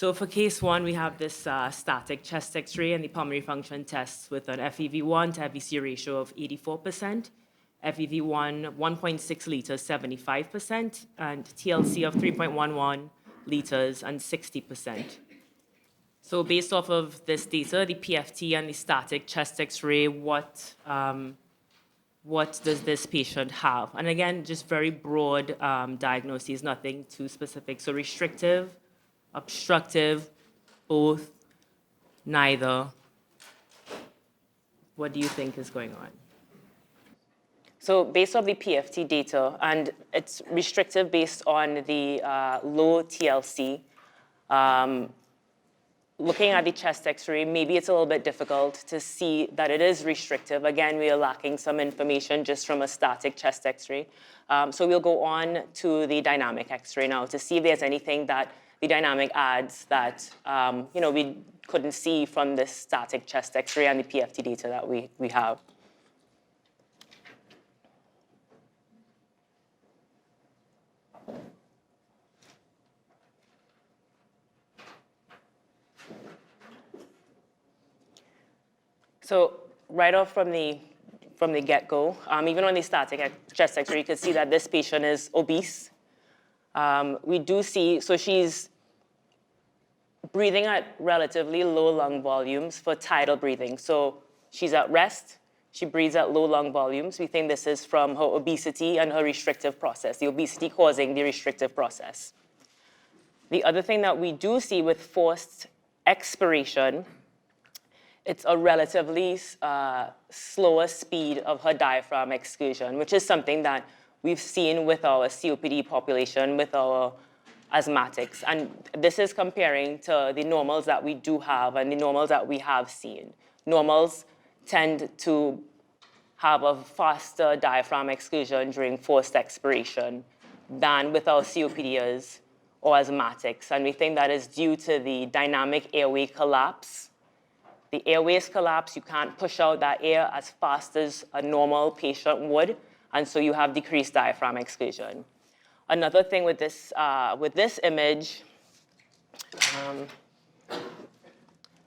So for case 1, we have this static chest X-ray and the pulmonary function tests with an FEV1 to FVC ratio of 84%, FEV1 1.6 liters, 75%, and TLC of 3.11 liters and 60%. So based off of this data, the PFT and the static chest X-ray, what does this patient have? And again, just very broad diagnoses, nothing too specific. So restrictive, obstructive, both, neither. What do you think is going on? So based on the PFT data, and it's restrictive based on the low TLC, looking at the chest X-ray, maybe it's a little bit difficult to see that it is restrictive. Again, we are lacking some information just from a static chest X-ray. So we'll go on to the dynamic X-ray now to see if there's anything that the dynamic adds that we couldn't see from this static chest X-ray and the PFT data that we have. So right off from the get-go, even on the static chest X-ray, you can see that this patient is obese. We do see, so she's breathing at relatively low lung volumes for tidal breathing. So she's at rest, she breathes at low lung volumes. We think this is from her obesity and her restrictive process, the obesity causing the restrictive process. The other thing that we do see with forced expiration, it's a relatively slower speed of her diaphragm excursion, which is something that we've seen with our COPD population, with our asthmatics. And this is comparing to the normals that we do have and the normals that we have seen. Normals tend to have a faster diaphragm excursion during forced expiration than with our COPDers or asthmatics. And we think that is due to the dynamic airway collapse. The airways collapse, you can't push out that air as fast as a normal patient would, and so you have decreased diaphragm excursion. Another thing with this image,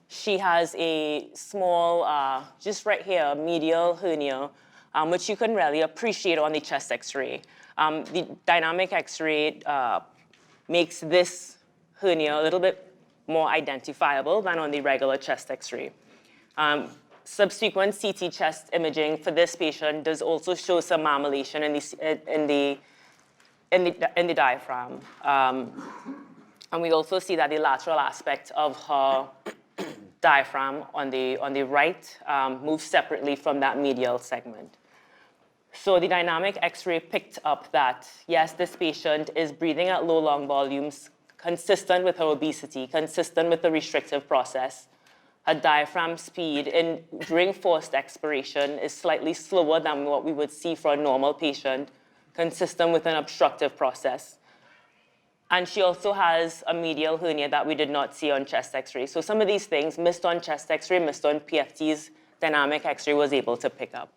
she has a small, just right here, medial hernia, which you can really appreciate on the chest X-ray. The dynamic X-ray makes this hernia a little bit more identifiable than on the regular chest X-ray. Subsequent CT chest imaging for this patient does also show some marmolation in the diaphragm. And we also see that the lateral aspect of her diaphragm on the right moves separately from that medial segment. So the dynamic X-ray picked up that, yes, this patient is breathing at low lung volumes, consistent with her obesity, consistent with the restrictive process. Her diaphragm speed during forced expiration is slightly slower than what we would see for a normal patient, consistent with an obstructive process. And she also has a medial hernia that we did not see on chest X-ray. So some of these things missed on chest X-ray, missed on PFT's dynamic X-ray was able to pick up.